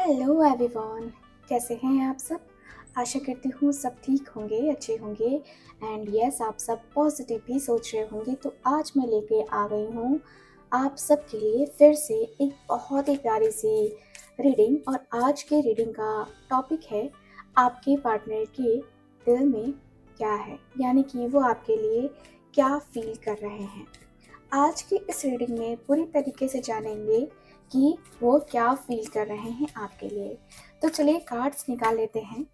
Hello everyone, कैसे हैं आप सब। आशा करती हूँ सब ठीक होंगे, अच्छे होंगे एंड यस आप सब पॉजिटिव भी सोच रहे होंगे। तो आज मैं लेके आ गई हूँ आप सब के लिए फिर से एक बहुत ही प्यारी सी रीडिंग। और आज के रीडिंग का टॉपिक है आपके पार्टनर के दिल में क्या है, यानी कि वो आपके लिए क्या फील कर रहे हैं। आज की इस रीडिंग में पूरी तरीके से जानेंगे कि वो क्या फील कर रहे हैं आपके लिए। तो चलिए कार्ड्स निकाल लेते हैं।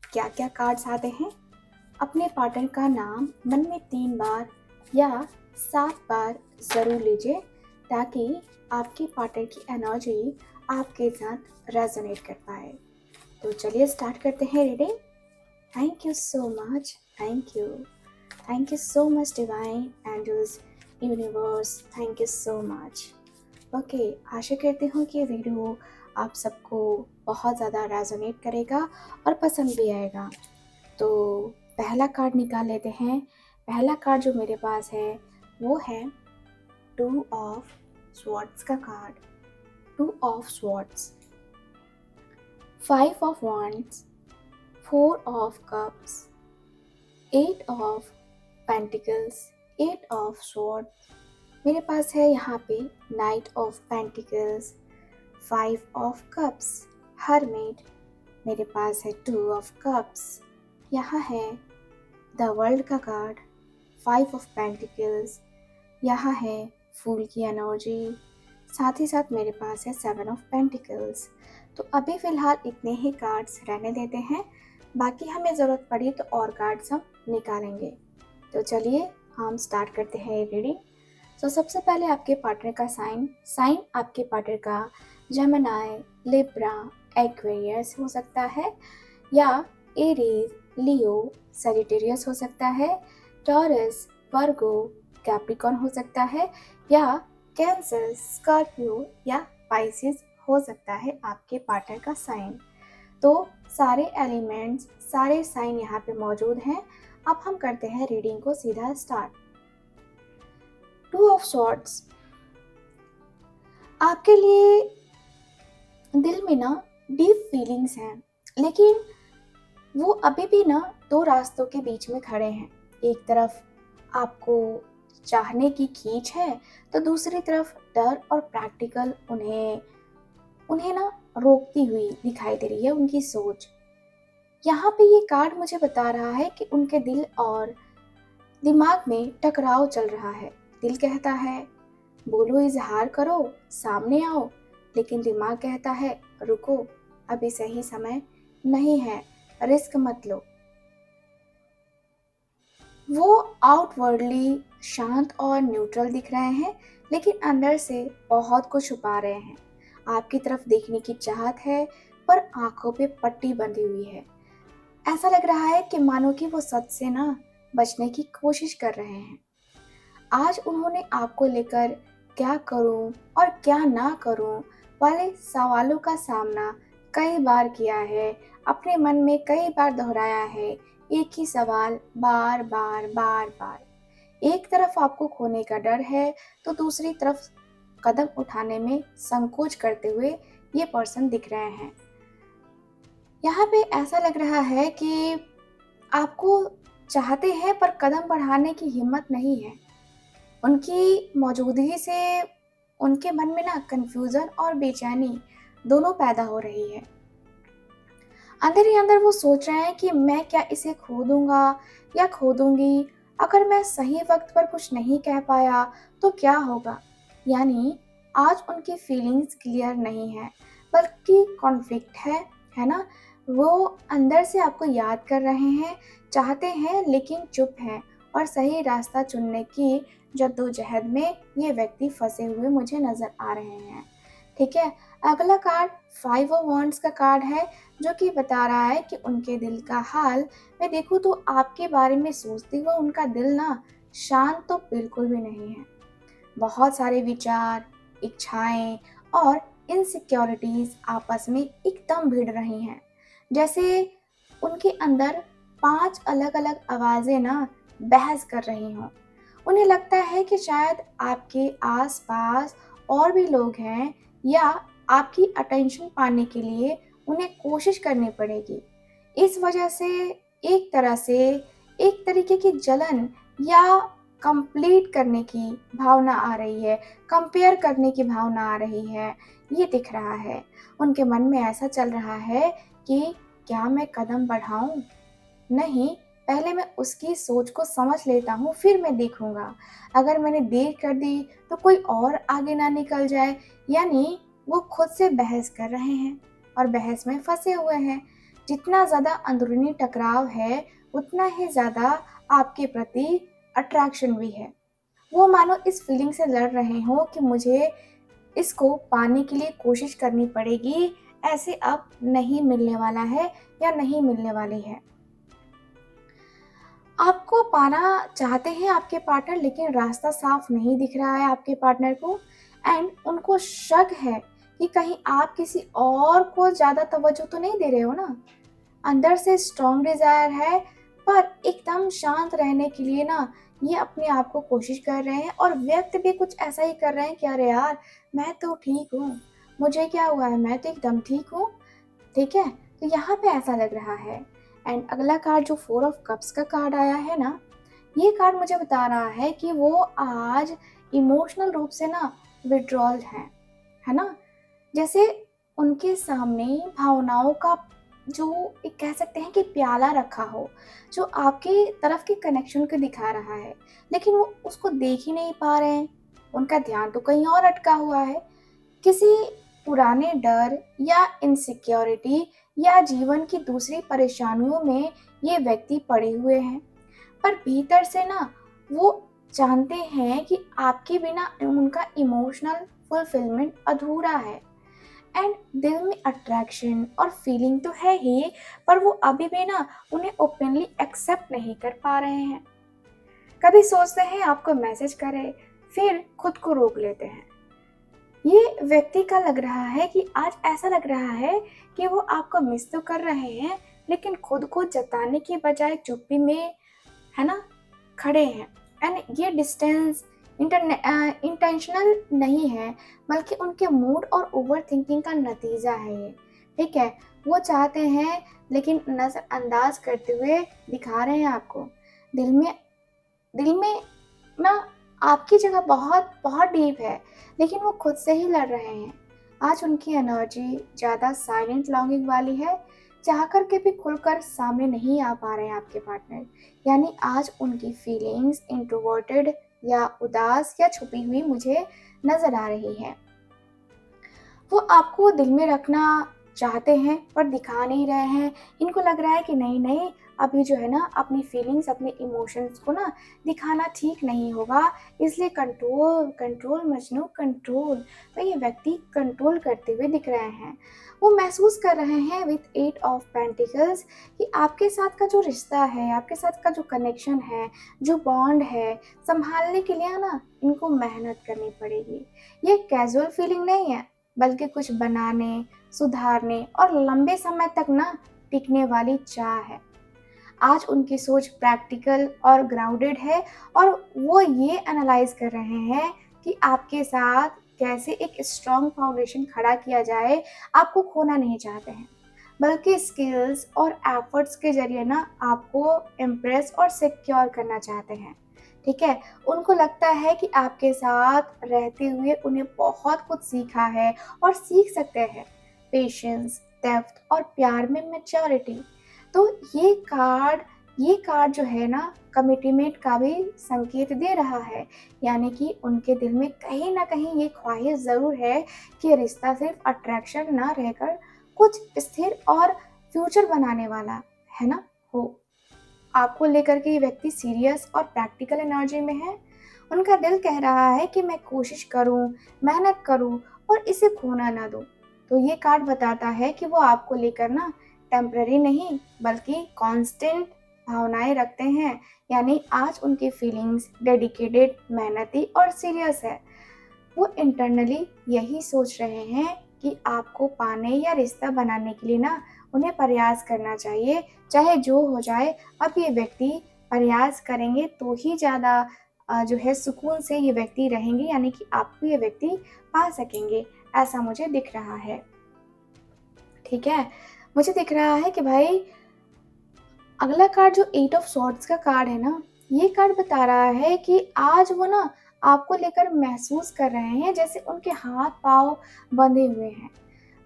क्या क्या कार्ड्स आते हैं। अपने पार्टनर का नाम मन में 3 बार या 7 बार ज़रूर लीजिए ताकि आपके पार्टनर की एनर्जी आपके साथ रेजोनेट कर पाए। तो चलिए स्टार्ट करते हैं reading. Thank you so much, thank you so much divine angels, universe, thank you so much. Okay, आशा करती हूँ कि ये वीडियो आप सबको बहुत ज़्यादा रेजोनेट करेगा और पसंद भी आएगा। तो पहला कार्ड निकाल लेते हैं। पहला कार्ड जो मेरे पास है वो है 2 ऑफ स्वॉर्ड्स का card. 2 of swords, 5 of wands, 4 of cups, 8 of pentacles, 8 of sword. मेरे पास है यहाँ पे night of pentacles, 5 of cups, hermit. मेरे पास है 2 ऑफ कप्स। यहाँ है द वर्ल्ड का कार्ड, 5 ऑफ पेंटिकल्स। यहाँ है फूल की एनर्जी। साथ ही साथ मेरे पास है 7 ऑफ पेंटिकल्स। तो अभी फ़िलहाल इतने ही कार्ड्स रहने देते हैं, बाकी हमें ज़रूरत पड़ी तो और कार्ड्स हम निकालेंगे। तो चलिए हम स्टार्ट करते हैं रीडिंग। तो सबसे पहले आपके पार्टनर का साइन आपके पार्टनर का जेमिनी, लिब्रा, एक्वेरियस हो सकता है, या एरीज, लियो, सजिटेरियस हो सकता है, टॉरस, वर्गो, कैप्रिकॉर्न हो सकता है, या कैंसर, स्कॉर्पियो या पाइसिस हो सकता है आपके पार्टनर का साइन। तो सारे एलिमेंट्स, सारे साइन यहाँ पे मौजूद हैं। अब हम करते हैं रीडिंग को सीधा स्टार्ट। 2 ऑफ स्वॉर्ड्स, आपके लिए दिल में ना डीप फीलिंग्स हैं, लेकिन वो अभी भी ना 2 रास्तों के बीच में खड़े हैं। एक तरफ आपको चाहने की खींच है तो दूसरी तरफ डर और प्रैक्टिकल उन्हें ना रोकती हुई दिखाई दे रही है उनकी सोच। यहाँ पे ये कार्ड मुझे बता रहा है कि उनके दिल और दिमाग में टकराव चल रहा है। दिल कहता है बोलो, इजहार करो, सामने आओ, लेकिन दिमाग कहता है रुको, अभी सही समय नहीं है, रिस्क मत लो। वो आउटवर्डली शांत और न्यूट्रल दिख रहे हैं, लेकिन अंदर से बहुत कुछ छुपा रहे हैं। आपकी तरफ देखने की चाहत है, पर आंखों पे पट्टी बंधी हुई है। ऐसा लग रहा है कि मानो कि वो सच से ना बचने की कोशिश कर रहे हैं। आज उन्होंने आपको लेकर क्या करूं और क्या ना करूं वाले सवालों का सामना कई बार किया है, अपने मन में कई बार दोहराया है एक ही सवाल बार बार बार बार। एक तरफ आपको खोने का डर है तो दूसरी तरफ कदम उठाने में संकोच करते हुए ये पर्सन दिख रहे हैं। यहाँ पे ऐसा लग रहा है कि आपको चाहते हैं पर कदम बढ़ाने की हिम्मत नहीं है। उनकी मौजूदगी से उनके मन में ना कंफ्यूजन और बेचैनी दोनों पैदा हो रही है। अंदर ही अंदर वो सोच रहे हैं कि मैं क्या इसे खो दूंगा या खो दूंगी। अगर मैं सही वक्त पर कुछ नहीं कह पाया तो क्या होगा। यानी आज उनकी फीलिंग्स क्लियर नहीं है, बल्कि कॉन्फ्लिक्ट है ना। वो अंदर से आपको याद कर रहे हैं, चाहते हैं लेकिन चुप हैं, और सही रास्ता चुनने की जद्दोजहद में ये व्यक्ति फंसे हुए मुझे नजर आ रहे हैं। ठीक है, अगला कार्ड 5 ऑफ wands का कार्ड है, जो कि बता रहा है कि उनके दिल का हाल मैं देखूं तो आपके बारे में सोचते हुए उनका दिल ना शांत तो बिल्कुल भी नहीं है। बहुत सारे विचार, इच्छाएं और इनसिक्योरिटीज आपस में एकदम भिड़ रही हैं। जैसे उनके अंदर 5 अलग अलग आवाजें ना बहस कर रही हों। उन्हें लगता है कि शायद आपके आसपास और भी लोग हैं, या आपकी अटेंशन पाने के लिए उन्हें कोशिश करनी पड़ेगी। इस वजह से एक तरह से एक तरीके की जलन या कंप्लीट करने की भावना आ रही है, कंपेयर करने की भावना आ रही है, ये दिख रहा है। उनके मन में ऐसा चल रहा है कि क्या मैं कदम बढ़ाऊँ? नहीं, पहले मैं उसकी सोच को समझ लेता हूँ, फिर मैं देखूँगा। अगर मैंने देर कर दी तो कोई और आगे ना निकल जाए। यानी वो खुद से बहस कर रहे हैं और बहस में फँसे हुए हैं। जितना ज़्यादा अंदरूनी टकराव है, उतना ही ज़्यादा आपके प्रति अट्रैक्शन भी है। वो मानो इस फीलिंग से लड़ रहे हों कि मुझे इसको पाने के लिए कोशिश करनी पड़ेगी, ऐसे अब नहीं मिलने वाला है या नहीं मिलने वाली है। आपको पाना चाहते हैं आपके पार्टनर, लेकिन रास्ता साफ नहीं दिख रहा है आपके पार्टनर को, एंड उनको शक है कि कहीं आप किसी और को ज़्यादा तवज्जो तो नहीं दे रहे हो ना। अंदर से स्ट्रॉन्ग डिज़ायर है, पर एकदम शांत रहने के लिए ना ये अपने आप को कोशिश कर रहे हैं और व्यक्त भी कुछ ऐसा ही कर रहे हैं कि अरे यार, मैं तो ठीक हूँ, मुझे क्या हुआ है, मैं तो एकदम ठीक हूँ। ठीक है? तो यहाँ पे ऐसा लग रहा है। एंड अगला कार्ड जो 4 ऑफ कप्स का कार्ड आया है ना, ये कार्ड मुझे बता रहा है कि वो आज इमोशनल रूप से ना विथड्रॉल हैं, है ना? जैसे उनके सामने भावनाओं का जो एक कह सकते हैं कि प्याला रखा हो, जो आपकी तरफ के कनेक्शन को दिखा रहा है, लेकिन वो उसको देख ही नहीं पा रहे हैं। उनका ध्यान तो कहीं और अटका हुआ है। किसी पुराने डर या इनसिक्योरिटी या जीवन की दूसरी परेशानियों में ये व्यक्ति पड़े हुए हैं, पर भीतर से ना वो जानते हैं कि आपके बिना उनका इमोशनल फुलफिलमेंट अधूरा है। एंड दिल में अट्रैक्शन और फीलिंग तो है ही, पर वो अभी भी ना उन्हें ओपनली एक्सेप्ट नहीं कर पा रहे हैं। कभी सोचते हैं आपको मैसेज करें, फिर खुद को रोक लेते हैं। ये व्यक्ति का लग रहा है कि आज ऐसा लग रहा है कि वो आपको मिस तो कर रहे हैं, लेकिन खुद को जताने के बजाय चुप्पी में, है ना, खड़े हैं। एंड ये डिस्टेंस इंटेंशनल नहीं है, बल्कि उनके मूड और ओवर थिंकिंग का नतीजा है ये। ठीक है? वो चाहते हैं, लेकिन नज़रअंदाज करते हुए दिखा रहे हैं आपको। दिल में दिल में ना आपकी जगह बहुत बहुत डीप है, लेकिन वो खुद से ही लड़ रहे हैं। आज उनकी एनर्जी ज़्यादा साइलेंट लॉन्गिंग वाली है, चाह कर के भी खुलकर सामने नहीं आ पा रहे हैं आपके पार्टनर। यानी आज उनकी फीलिंग्स इंट्रोवर्टेड या उदास या छुपी हुई मुझे नज़र आ रही है। वो आपको दिल में रखना चाहते हैं, पर दिखा नहीं रहे हैं। इनको लग रहा है कि नहीं नहीं, अभी जो है ना अपनी फीलिंग्स, अपने इमोशंस को ना दिखाना ठीक नहीं होगा, इसलिए कंट्रोल कंट्रोल मजनू कंट्रोल। तो ये व्यक्ति कंट्रोल करते हुए दिख रहे हैं। वो महसूस कर रहे हैं विथ 8 ऑफ पेंटिकल्स कि आपके साथ का जो रिश्ता है, आपके साथ का जो कनेक्शन है, जो बॉन्ड है, संभालने के लिए ना इनको मेहनत करनी पड़ेगी। ये कैजुअल फीलिंग नहीं है, बल्कि कुछ बनाने, सुधारने और लंबे समय तक ना टिकने वाली चाह है। आज उनकी सोच प्रैक्टिकल और ग्राउंडेड है, और वो ये एनालाइज कर रहे हैं कि आपके साथ कैसे एक स्ट्रॉन्ग फाउंडेशन खड़ा किया जाए। आपको खोना नहीं चाहते हैं, बल्कि स्किल्स और एफर्ट्स के जरिए ना आपको इम्प्रेस और सिक्योर करना चाहते हैं। ठीक है? उनको लगता है कि आपके साथ रहते हुए उन्हें बहुत कुछ सीखा है और सीख सकते हैं। पेशेंस, डेप्थ और प्यार में मैच्योरिटी। तो ये कार्ड जो है ना कमिटमेंट का भी संकेत दे रहा है। यानी कि उनके दिल में कहीं ना कहीं ये ख्वाहिश ज़रूर है कि रिश्ता सिर्फ अट्रैक्शन ना रहकर कुछ स्थिर और फ्यूचर बनाने वाला, है ना, हो। आपको लेकर के ये व्यक्ति सीरियस और प्रैक्टिकल एनर्जी में है। उनका दिल कह रहा है कि मैं कोशिश करूं, मेहनत करूं और इसे खोना ना दूं। तो ये कार्ड बताता है कि वो आपको लेकर ना टेम्पररी नहीं, बल्कि कांस्टेंट भावनाएं रखते हैं। यानी आज उनकी फीलिंग्स डेडिकेटेड, मेहनती और सीरियस है। वो इंटरनली यही सोच रहे हैं कि आपको पाने या रिश्ता बनाने के लिए ना उन्हें प्रयास करना चाहिए, चाहे जो हो जाए। अब ये व्यक्ति प्रयास करेंगे तो ही ज़्यादा जो है सुकून से ये व्यक्ति रहेंगे, यानी कि आपको ये व्यक्ति पा सकेंगे। ऐसा मुझे दिख रहा है। ठीक है, मुझे दिख रहा है कि भाई अगला कार्ड जो एट ऑफ सॉर्ड्स का कार्ड है ना, ये कार्ड बता रहा है कि आज वो ना आपको लेकर महसूस कर रहे हैं जैसे उनके हाथ पाँव बंधे हुए हैं,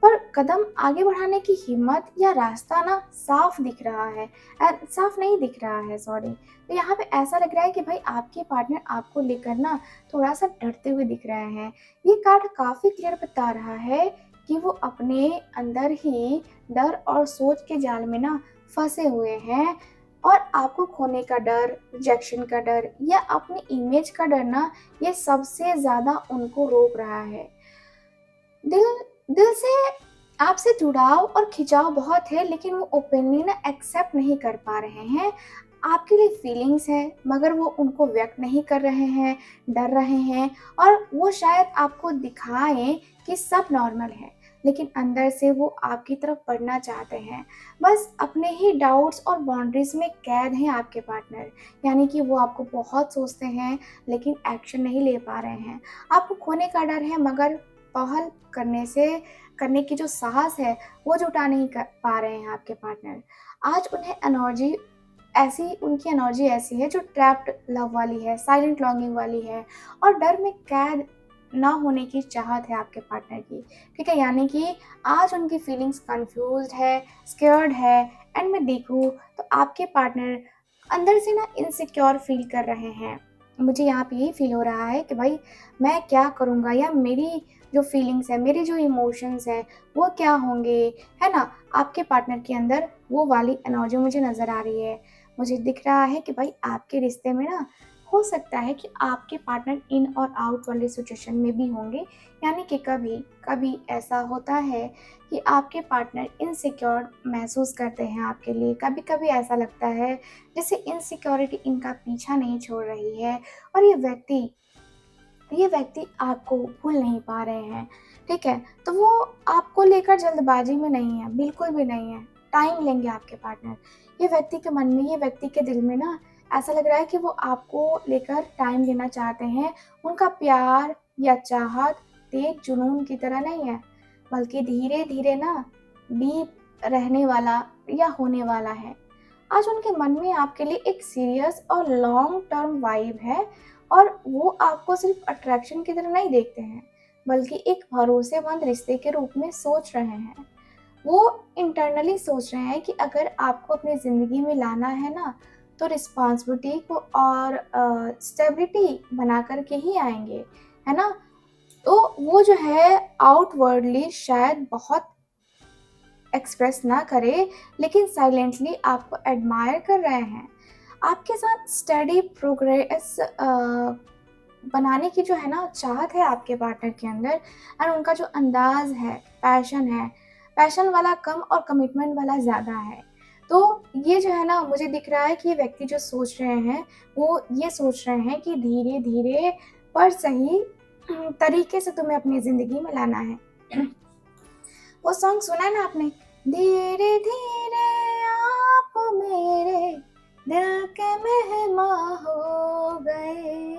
पर कदम आगे बढ़ाने की हिम्मत या रास्ता ना साफ दिख रहा है, साफ नहीं दिख रहा है, सॉरी। तो यहाँ पे ऐसा लग रहा है कि भाई आपके पार्टनर आपको लेकर ना थोड़ा सा डरते हुए दिख रहे हैं। ये कार्ड काफी क्लियर बता रहा है कि वो अपने अंदर ही डर और सोच के जाल में ना फंसे हुए हैं, और आपको खोने का डर, रिजेक्शन का डर या अपनी इमेज का डर ना, ये सबसे ज्यादा उनको रोक रहा है। दिल दिल से आपसे जुड़ाव और खिंचाव बहुत है, लेकिन वो ओपनली ना एक्सेप्ट नहीं कर पा रहे हैं। आपके लिए फीलिंग्स है, मगर वो उनको व्यक्त नहीं कर रहे हैं, डर रहे हैं, और वो शायद आपको दिखाएं कि सब नॉर्मल है, लेकिन अंदर से वो आपकी तरफ बढ़ना चाहते हैं। बस अपने ही डाउट्स और बाउंड्रीज में कैद हैं आपके पार्टनर, यानी कि वो आपको बहुत सोचते हैं लेकिन एक्शन नहीं ले पा रहे हैं। आपको खोने का डर है, मगर पहल करने की जो साहस है वो जुटा नहीं कर पा रहे हैं आपके पार्टनर। आज उनकी एनर्जी ऐसी है जो ट्रैप्ड लव वाली है, साइलेंट लॉन्गिंग वाली है, और डर में कैद ना होने की चाहत है आपके पार्टनर की। ठीक है, यानी कि आज उनकी फीलिंग्स कंफ्यूज्ड है, स्केयर्ड है, एंड मैं देखूँ तो आपके पार्टनर अंदर से ना इनसिक्योर फील कर रहे हैं। मुझे यहाँ पे यही फील हो रहा है कि भाई मैं क्या करूँगा, या मेरी जो फीलिंग्स है, मेरे जो इमोशंस हैं वो क्या होंगे, है ना। आपके पार्टनर के अंदर वो वाली एनर्जी मुझे नज़र आ रही है। मुझे दिख रहा है कि भाई आपके रिश्ते में ना हो सकता है कि आपके पार्टनर इन और आउट वाले सिचुएशन में भी होंगे, यानी कि कभी कभी ऐसा होता है कि आपके पार्टनर इनसिक्योर महसूस करते हैं आपके लिए। कभी कभी ऐसा लगता है जैसे इनसिक्योरिटी इनका पीछा नहीं छोड़ रही है, और ये व्यक्ति आपको भूल नहीं पा रहे हैं। ठीक है, तो वो आपको लेकर जल्दबाजी में नहीं है, बिल्कुल भी नहीं है। टाइम लेंगे आपके पार्टनर। ये व्यक्ति के मन में, ये व्यक्ति के दिल में ना ऐसा लग रहा है कि वो आपको लेकर टाइम लेना चाहते हैं। उनका प्यार या चाहत तेज जुनून की तरह नहीं है, बल्कि धीरे धीरे ना डीप रहने वाला या होने वाला है। आज उनके मन में आपके लिए एक सीरियस और लॉन्ग टर्म वाइब है, और वो आपको सिर्फ अट्रैक्शन की तरह नहीं देखते हैं, बल्कि एक भरोसेमंद रिश्ते के रूप में सोच रहे हैं। वो इंटरनली सोच रहे हैं कि अगर आपको अपनी ज़िंदगी में लाना है ना, तो रिस्पॉन्सिबिलिटी को और स्टेबिलिटी बना कर के ही आएंगे, है ना। तो वो जो है आउटवर्डली शायद बहुत एक्सप्रेस ना करे, लेकिन साइलेंटली आपको एडमायर कर रहे हैं। आपके साथ स्टडी प्रोग्रेस बनाने की जो है ना चाहत है आपके पार्टनर के अंदर, और उनका जो अंदाज है, पैशन वाला कम और कमिटमेंट वाला ज़्यादा है। तो ये जो है ना मुझे दिख रहा है कि ये व्यक्ति जो सोच रहे हैं वो ये सोच रहे हैं कि धीरे धीरे पर सही तरीके से तुम्हें अपनी ज़िंदगी में लाना है। वो सॉन्ग सुना है ना आपने, धीरे धीरे आप मेरे दिल के मेहमान हो गए।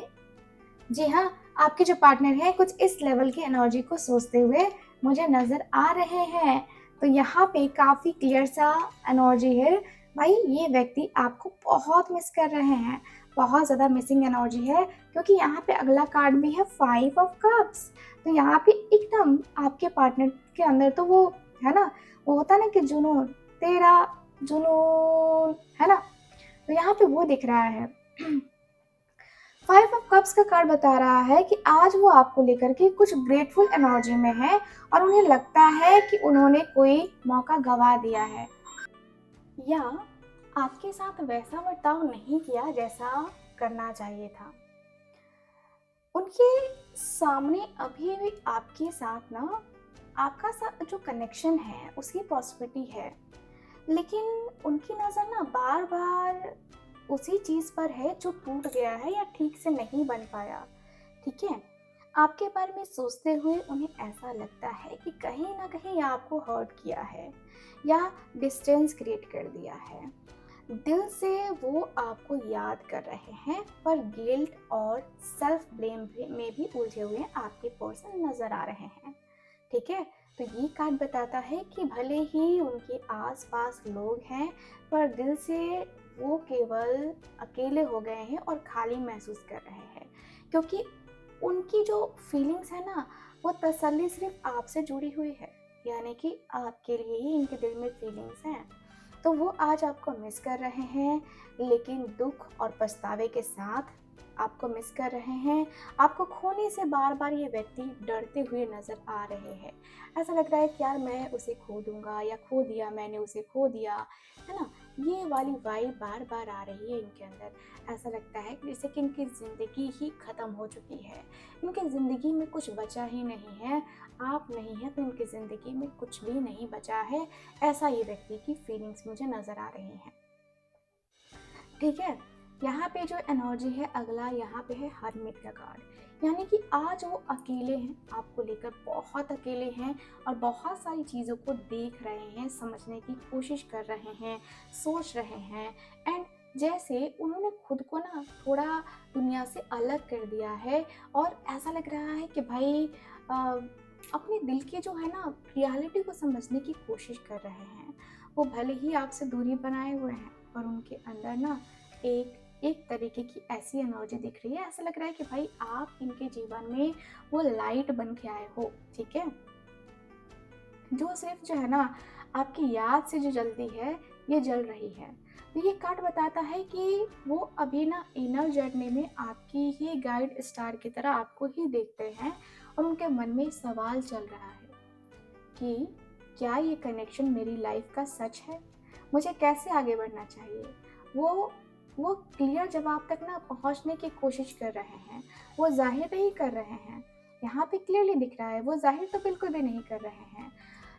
जी हाँ, आपके जो पार्टनर हैं कुछ इस लेवल की एनर्जी को सोचते हुए मुझे नजर आ रहे हैं। तो यहाँ पे काफी क्लियर सा एनर्जी है, भाई ये व्यक्ति आपको बहुत मिस कर रहे हैं, बहुत ज्यादा मिसिंग एनर्जी है, क्योंकि यहाँ पे अगला कार्ड भी है 5 ऑफ कप्स। तो यहाँ पे एकदम आपके पार्टनर के अंदर तो वो है ना, वो होता ना कि जुनून, तेरा जुनून, है ना। तो यहाँ पे वो दिख रहा है। 5 ऑफ कप्स का कार्ड बता रहा है कि आज वो आपको लेकर के कुछ ग्रेटफुल एनर्जी में है, और उन्हें लगता है कि उन्होंने कोई मौका गवा दिया है, या आपके साथ वैसा बर्ताव नहीं किया जैसा करना चाहिए था। उनके सामने अभी भी आपके साथ ना आपका साथ जो कनेक्शन है उसकी पॉसिबिलिटी है, लेकिन उनकी नज़र ना बार बार उसी चीज़ पर है जो टूट गया है या ठीक से नहीं बन पाया। ठीक है, आपके बारे में सोचते हुए उन्हें ऐसा लगता है कि कहीं ना कहीं आपको हर्ट किया है या डिस्टेंस क्रिएट कर दिया है। दिल से वो आपको याद कर रहे हैं, पर गिल्ट और सेल्फ ब्लेम में भी उलझे हुए आपके पर्सन नजर आ रहे हैं। ठीक है। तो ये कार्ड बताता है कि भले ही उनके आसपास लोग हैं, पर दिल से वो केवल अकेले हो गए हैं और खाली महसूस कर रहे हैं, क्योंकि उनकी जो फीलिंग्स है ना, वो तसल्ली सिर्फ आपसे जुड़ी हुई है, यानी कि आपके लिए ही इनके दिल में फीलिंग्स हैं। तो वो आज आपको मिस कर रहे हैं, लेकिन दुख और पछतावे के साथ आपको मिस कर रहे हैं। आपको खोने से बार बार ये व्यक्ति डरते हुए नजर आ रहे हैं। ऐसा लग रहा है कि यार मैं उसे खो दूंगा, या खो दिया, मैंने उसे खो दिया, है ना। ये वाली वाइब बार बार आ रही है इनके अंदर। ऐसा लगता है कि जैसे कि इनकी ज़िंदगी ही ख़त्म हो चुकी है, इनकी ज़िंदगी में कुछ बचा ही नहीं है। आप नहीं है तो इनकी ज़िंदगी में कुछ भी नहीं बचा है। ऐसा ये व्यक्ति की फीलिंग्स मुझे नज़र आ रही हैं। ठीक है। यहाँ पे जो एनर्जी है अगला, यहाँ पे है हरमिट का कार्ड, यानी कि आज वो अकेले हैं, आपको लेकर बहुत अकेले हैं और बहुत सारी चीज़ों को देख रहे हैं, समझने की कोशिश कर रहे हैं, सोच रहे हैं। एंड जैसे उन्होंने खुद को ना थोड़ा दुनिया से अलग कर दिया है, और ऐसा लग रहा है कि भाई अ, अपने दिल के जो है ना रियलिटी को समझने की कोशिश कर रहे हैं। वो भले ही आपसे दूरी बनाए हुए हैं, पर उनके अंदर ना एक एक तरीके की ऐसी एनर्जी दिख रही है। ऐसा लग रहा है कि भाई आप इनके जीवन में वो लाइट बन के आए हो, ठीक है, जो सिर्फ जो है ना आपकी याद से जो जलती है, ये जल रही है। तो ये कार्ड बताता है कि वो अभी ना इनर जर्नी में आपकी ही गाइड स्टार की तरह आपको ही देखते हैं, और उनके मन में सवाल चल रहा है कि क्या ये कनेक्शन मेरी लाइफ का सच है, मुझे कैसे आगे बढ़ना चाहिए। वो वो क्लियर जवाब तक ना पहुंचने की कोशिश कर रहे हैं, वो जाहिर नहीं कर रहे हैं। यहाँ पे क्लियरली दिख रहा है, वो जाहिर तो बिल्कुल भी नहीं कर रहे हैं,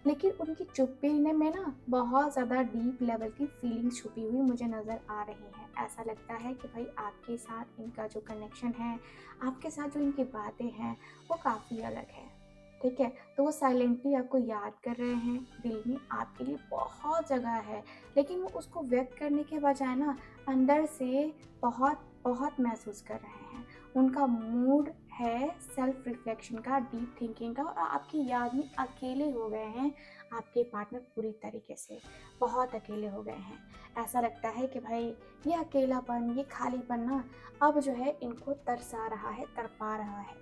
लेकिन उनकी चुप्पी में ना बहुत ज़्यादा डीप लेवल की फीलिंग छुपी हुई मुझे नज़र आ रही है। ऐसा लगता है कि भाई आपके साथ इनका जो कनेक्शन है, आपके साथ जो इनकी बातें हैं, वो काफ़ी अलग है। ठीक है, तो वो साइलेंटली आपको याद कर रहे हैं, दिल में आपके लिए बहुत जगह है, लेकिन वो उसको व्यक्त करने के बजाय ना अंदर से बहुत बहुत महसूस कर रहे हैं। उनका मूड है सेल्फ रिफ्लेक्शन का, डीप थिंकिंग का, और आपकी याद में अकेले हो गए हैं। आपके पार्टनर पूरी तरीके से बहुत अकेले हो गए हैं। ऐसा लगता है कि भाई ये अकेलापन, ये खालीपन ना अब जो है इनको तरसा रहा है, तड़पा रहा है।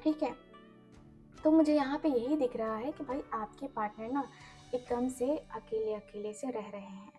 ठीक है, तो मुझे यहाँ पे यही दिख रहा है कि भाई आपके पार्टनर ना एकदम से अकेले अकेले से रह रहे हैं।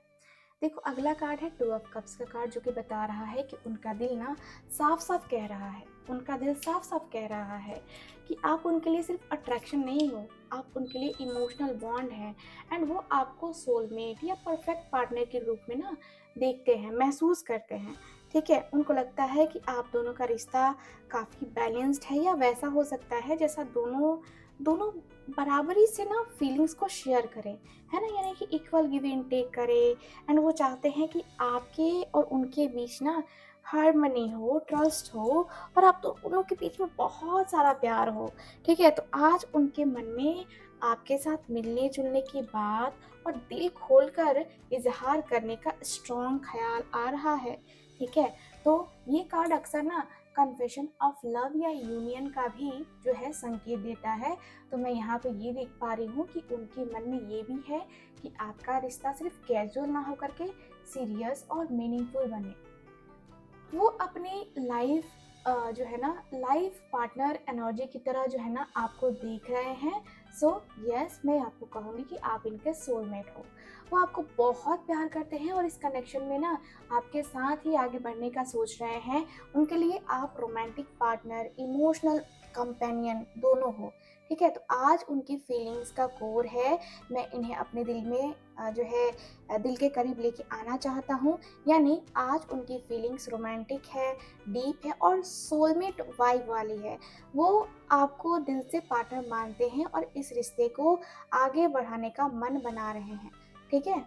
देखो अगला कार्ड है टू ऑफ कप्स का कार्ड, जो कि बता रहा है कि उनका दिल ना साफ साफ कह रहा है, उनका दिल साफ साफ कह रहा है कि आप उनके लिए सिर्फ अट्रैक्शन नहीं हो, आप उनके लिए इमोशनल बॉन्ड हैं। एंड वो आपको सोलमेट या परफेक्ट पार्टनर के रूप में ना देखते हैं, महसूस करते हैं। ठीक है, उनको लगता है कि आप दोनों का रिश्ता काफ़ी बैलेंस्ड है, या वैसा हो सकता है जैसा दोनों दोनों बराबरी से ना फीलिंग्स को शेयर करें, है ना, यानी कि इक्वल गिव एंड टेक करें। एंड वो चाहते हैं कि आपके और उनके बीच ना हार्मनी हो, ट्रस्ट हो, और आप दोनों के बीच में बहुत सारा प्यार हो। ठीक है, तो आज उनके मन में आपके साथ मिलने जुलने की बात और दिल खोलकर इजहार करने का स्ट्रॉन्ग ख्याल आ रहा है। ठीक है, तो ये कार्ड अक्सर ना कन्फेशन ऑफ लव या यूनियन का भी जो है संकेत देता है। तो मैं यहाँ पे ये देख पा रही हूँ कि उनके मन में ये भी है कि आपका रिश्ता सिर्फ कैजुअल ना होकर के सीरियस और मीनिंगफुल बने। वो अपनी लाइफ जो है ना लाइफ पार्टनर एनर्जी की तरह जो है ना आपको देख रहे हैं। सो यस, मैं आपको कहूँगी कि आप इनके सोलमेट हो। वो आपको बहुत प्यार करते हैं और इस कनेक्शन में ना आपके साथ ही आगे बढ़ने का सोच रहे हैं। उनके लिए आप रोमांटिक पार्टनर, इमोशनल कंपेनियन दोनों हो। ठीक है, तो आज उनकी फीलिंग्स का कोर है। मैं इन्हें अपने दिल में जो है दिल के करीब लेके आना चाहता हूँ। यानी आज उनकी फीलिंग्स रोमांटिक है, डीप है और सोलमेट वाइब वाली है। वो आपको दिल से पार्टनर मानते हैं और इस रिश्ते को आगे बढ़ाने का मन बना रहे हैं। ठीक है,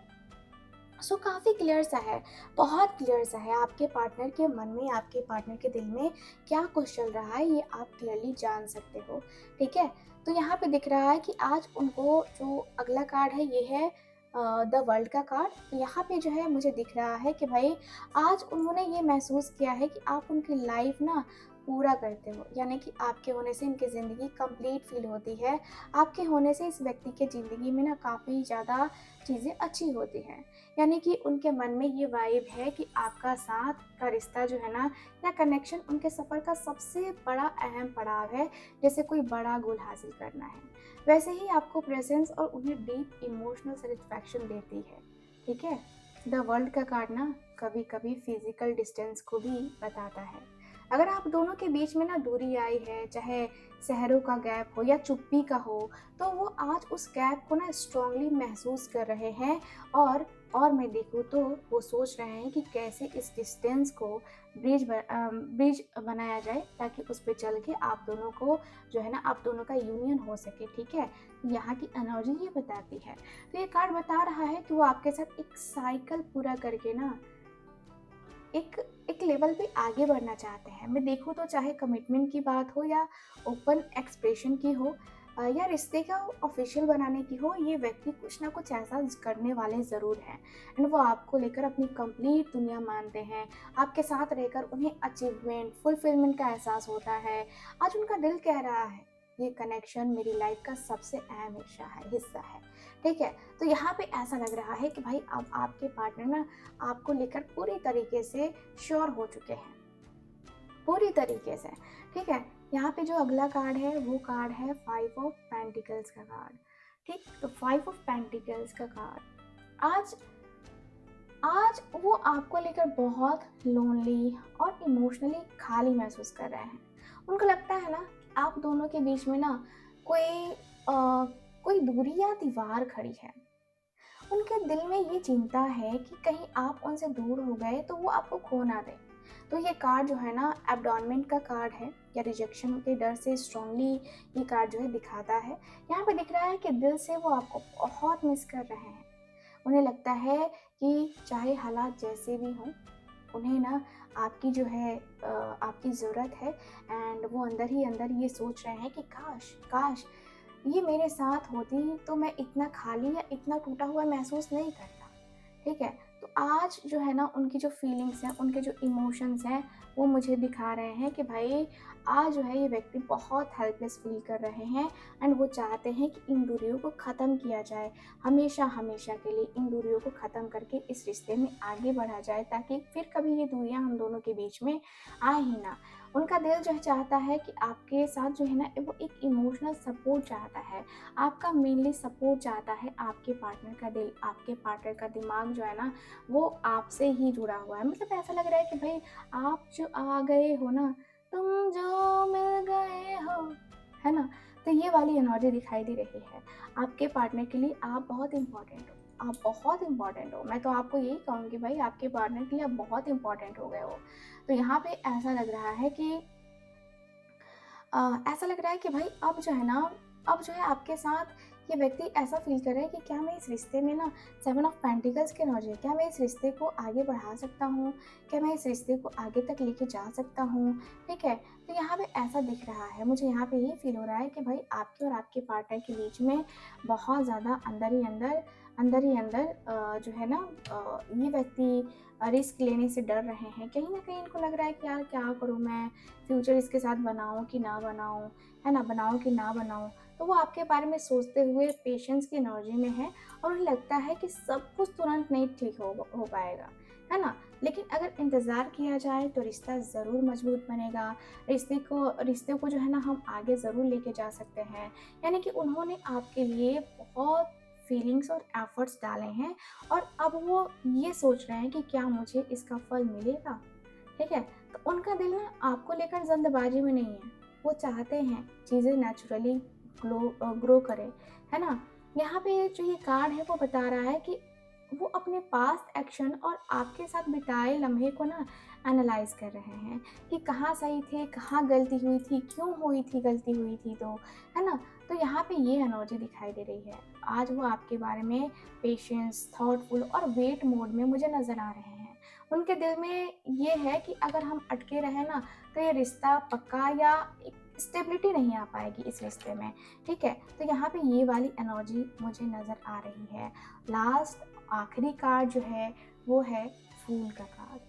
सो काफ़ी क्लियर सा है, बहुत क्लियर सा है। आपके पार्टनर के मन में, आपके पार्टनर के दिल में क्या कुछ चल रहा है, ये आप क्लियरली जान सकते हो। ठीक है, तो यहाँ पे दिख रहा है कि आज उनको जो अगला कार्ड है ये है द वर्ल्ड का कार्ड। तो यहाँ पे जो है मुझे दिख रहा है कि भाई आज उन्होंने ये महसूस किया है कि आप उनकी लाइफ ना पूरा करते हो, यानी कि आपके होने से इनकी ज़िंदगी कंप्लीट फील होती है। आपके होने से इस व्यक्ति के ज़िंदगी में ना काफ़ी ज़्यादा चीज़ें अच्छी होती हैं, यानी कि उनके मन में ये वाइब है कि आपका साथ का रिश्ता जो है ना या कनेक्शन उनके सफ़र का सबसे बड़ा अहम पड़ाव है, जैसे कोई बड़ा गोल हासिल करना है। वैसे ही आपको प्रेजेंस और उन्हें डीप इमोशनल सेटिस्फैक्शन देती है। ठीक है। द वर्ल्ड का कार्ड ना कभी कभी फिजिकल डिस्टेंस को भी बताता है। अगर आप दोनों के बीच में ना दूरी आई है, चाहे शहरों का गैप हो या चुप्पी का हो, तो वो आज उस गैप को ना स्ट्रांगली महसूस कर रहे हैं। और मैं देखूँ तो वो सोच रहे हैं कि कैसे इस डिस्टेंस को ब्रिज बनाया जाए, ताकि उस पे चल के आप दोनों को जो है ना आप दोनों का यूनियन हो सके। ठीक है। यहाँ की एनर्जी ये बताती है। तो ये कार्ड बता रहा है कि वो आपके साथ एक साइकिल पूरा करके ना एक एक लेवल पे आगे बढ़ना चाहते हैं। मैं देखूँ तो चाहे कमिटमेंट की बात हो या ओपन एक्सप्रेशन की हो, या रिश्ते का ऑफिशियल बनाने की हो, ये व्यक्ति कुछ ना कुछ ऐसा करने वाले ज़रूर हैं। एंड वो आपको लेकर अपनी कंप्लीट दुनिया मानते हैं। आपके साथ रहकर उन्हें अचीवमेंट फुलफिलमेंट का एहसास होता है। आज उनका दिल कह रहा है, ये कनेक्शन मेरी लाइफ का सबसे अहम हिस्सा है। ठीक है। तो यहाँ पे ऐसा लग रहा है कि भाई अब आपके पार्टनर ना आपको लेकर पूरी तरीके से श्योर हो चुके हैं, पूरी तरीके से। ठीक है। यहाँ पे जो अगला कार्ड है वो कार्ड है 5 ऑफ पेंटिकल्स का कार्ड। ठीक। तो 5 ऑफ पेंटिकल्स का कार्ड आज आज वो आपको लेकर बहुत लोनली और इमोशनली खाली महसूस कर रहे हैं। उनको लगता है ना कि आप दोनों के बीच में ना कोई कोई दूरी या दीवार खड़ी है। उनके दिल में ये चिंता है कि कहीं आप उनसे दूर हो गए तो वो आपको खो ना दे। तो ये कार्ड जो है ना एब्डॉनमेंट का कार्ड है, या रिजेक्शन के डर से स्ट्रांगली ये कार्ड जो है दिखाता है। यहाँ पे दिख रहा है कि दिल से वो आपको बहुत मिस कर रहे हैं। उन्हें लगता है कि चाहे हालात जैसे भी हों, उन्हें ना आपकी जो है आपकी ज़रूरत है। एंड वो अंदर ही अंदर ये सोच रहे हैं कि काश काश ये मेरे साथ होती तो मैं इतना खाली या इतना टूटा हुआ महसूस नहीं करता। ठीक है। तो आज जो है ना उनकी जो फीलिंग्स हैं, उनके जो इमोशंस हैं, वो मुझे दिखा रहे हैं कि भाई आज जो है ये व्यक्ति बहुत हेल्पलेस फील कर रहे हैं। एंड वो चाहते हैं कि इन दूरियों को ख़त्म किया जाए, हमेशा हमेशा के लिए इन दूरियों को ख़त्म करके इस रिश्ते में आगे बढ़ा जाए, ताकि फिर कभी ये दूरियां हम दोनों के बीच में आए ही ना। उनका दिल जो है चाहता है कि आपके साथ जो है ना वो एक इमोशनल सपोर्ट चाहता है, आपका मेनली सपोर्ट चाहता है। आपके पार्टनर का दिल, आपके पार्टनर का दिमाग जो है ना वो आपसे ही जुड़ा हुआ है। मतलब ऐसा लग रहा है कि भाई आप जो आ गए हो ना, तुम जो मिल गए हो, है ना। तो ये वाली एनर्जी दिखाई दे रही है। आपके पार्टनर के लिए आप बहुत इंपॉर्टेंट हो, आप बहुत इंपॉर्टेंट हो। मैं तो आपको यही कहूँगी भाई आपके पार्टनर के लिए आप बहुत इंपॉर्टेंट हो गए हो। तो यहाँ पे ऐसा लग रहा है कि ऐसा लग रहा है कि भाई अब जो है ना, अब जो है आपके साथ ये व्यक्ति ऐसा फील कर रहा है कि क्या मैं इस रिश्ते में ना 7 ऑफ पेंटिकल्स के एनर्जी, क्या मैं इस रिश्ते को आगे बढ़ा सकता हूँ, क्या मैं इस रिश्ते को आगे तक लेके जा सकता हूँ। ठीक है। तो यहाँ पे ऐसा दिख रहा है, मुझे यहाँ पे ये फील हो रहा है कि भाई आपके और आपके पार्टनर के बीच में बहुत ज़्यादा अंदर ही अंदर जो है ना ये व्यक्ति रिस्क लेने से डर रहे हैं। कहीं ना कहीं इनको लग रहा है कि यार क्या करूँ मैं, फ्यूचर इसके साथ बनाऊँ कि ना बनाऊँ, है ना, बनाऊँ कि ना बनाऊँ। तो वो आपके बारे में सोचते हुए पेशेंस की एनर्जी में है, और उन्हें लगता है कि सब कुछ तुरंत नहीं ठीक हो पाएगा, है ना। लेकिन अगर इंतज़ार किया जाए तो रिश्ता ज़रूर मजबूत बनेगा। रिश्ते को जो है ना हम आगे ज़रूर लेके जा सकते हैं। यानी कि उन्होंने आपके लिए बहुत फीलिंग्स और एफर्ट्स डाले हैं, और अब वो ये सोच रहे हैं कि क्या मुझे इसका फल मिलेगा। ठीक है। तो उनका दिल ना आपको लेकर जल्दबाजी में नहीं है। वो चाहते हैं चीज़ें नेचुरली ग्रो करें, है ना। यहाँ पे जो ये कार्ड है वो बता रहा है कि वो अपने पास्ट एक्शन और आपके साथ बिताए लम्हे को ना एनालाइज कर रहे हैं कि कहाँ सही थे, कहाँ गलती हुई थी, क्यों हुई थी, गलती हुई थी, तो है ना। तो यहाँ पे ये एनर्जी दिखाई दे रही है। आज वो आपके बारे में पेशेंस, थॉटफुल और वेट मोड में मुझे नज़र आ रहे हैं। उनके दिल में ये है कि अगर हम अटके रहे ना तो ये रिश्ता पक्का या स्टेबिलिटी नहीं आ पाएगी इस रिश्ते में। ठीक है। तो यहाँ पे ये वाली एनर्जी मुझे नज़र आ रही है। लास्ट आखिरी कार्ड जो है वो है फूल का कार्ड।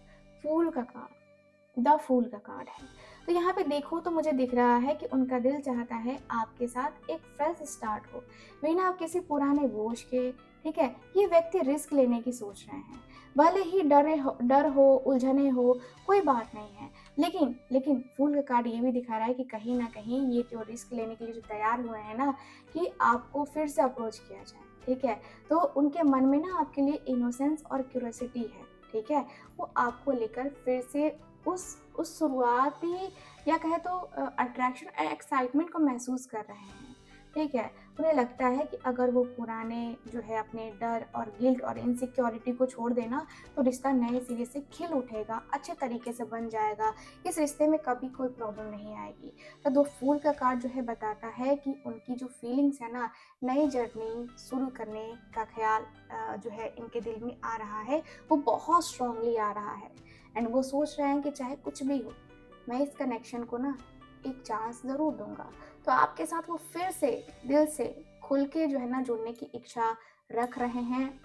फूल का कार्ड द फूल का कार्ड है। तो यहाँ पे देखो तो मुझे दिख रहा है कि उनका दिल चाहता है आपके साथ एक फ्रेश स्टार्ट हो, बिना किसी पुराने बोझ के। ठीक है, ये व्यक्ति रिस्क लेने की सोच रहे हैं, भले ही डर हो, उलझने हो, कोई बात नहीं है। लेकिन फूल का कार्ड ये भी दिखा रहा है कि कहीं ना कहीं ये जो रिस्क लेने के लिए जो तैयार हुए हैं ना, कि आपको फिर से अप्रोच किया जाए। ठीक है, तो उनके मन में ना आपके लिए इनोसेंस और क्यूरियोसिटी है। ठीक है, वो आपको लेकर फिर से उस शुरुआती, या कहे तो अट्रैक्शन, एक्साइटमेंट को महसूस कर रहे हैं। ठीक है, उन्हें लगता है कि अगर वो पुराने जो है अपने डर और गिल्ट और इनसिक्योरिटी को छोड़ देना, तो रिश्ता नए सिरे से खिल उठेगा, अच्छे तरीके से बन जाएगा। इस रिश्ते में कभी कोई प्रॉब्लम नहीं आएगी। तो दो फूल का कार्ड जो है बताता है कि उनकी जो फीलिंग्स है ना, नई जर्नी शुरू करने का ख्याल जो है इनके दिल में आ रहा है, वो बहुत स्ट्रांगली आ रहा है। एंड वो सोच रहे हैं कि चाहे कुछ भी हो, मैं इस कनेक्शन को ना एक चांस ज़रूर दूंगा। तो आपके साथ वो फिर से दिल से खुल के जो है ना जुड़ने की इच्छा रख रहे हैं।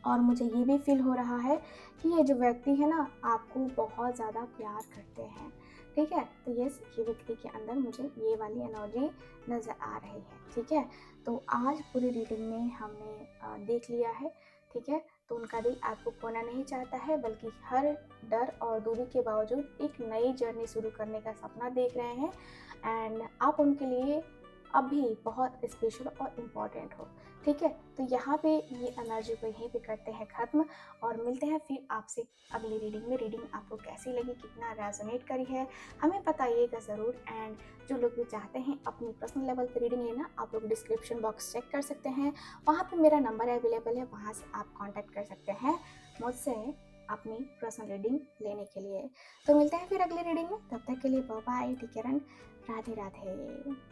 और मुझे ये भी फील हो रहा है कि ये जो व्यक्ति है ना, आपको बहुत ज़्यादा प्यार करते हैं। ठीक है, तो यस, ये व्यक्ति के अंदर मुझे ये वाली एनर्जी नज़र आ रही है। ठीक है, तो आज पूरी रीडिंग में हमने देख लिया है। ठीक है, तो उनका दिल आपको खोना नहीं चाहता है, बल्कि हर डर और दूरी के बावजूद एक नई जर्नी शुरू करने का सपना देख रहे हैं। एंड आप उनके लिए अभी बहुत स्पेशल और इम्पॉर्टेंट हो। ठीक है, तो यहाँ पे ये एनर्जी को यहीं पे करते हैं ख़त्म, और मिलते हैं फिर आपसे अगली रीडिंग में। रीडिंग आपको कैसी लगी, कितना रेजोनेट करी है, हमें बताइएगा ज़रूर। एंड जो लोग भी चाहते हैं अपनी पर्सनल लेवल पे रीडिंग लेना, आप लोग डिस्क्रिप्शन बॉक्स चेक कर सकते हैं, वहाँ पे मेरा नंबर अवेलेबल है, वहाँ से आप कॉन्टैक्ट कर सकते हैं मुझसे अपनी पर्सनल रीडिंग लेने के लिए। तो मिलते हैं फिर अगली रीडिंग में, तब तक के लिए bye bye, take care and Radhe Radhe.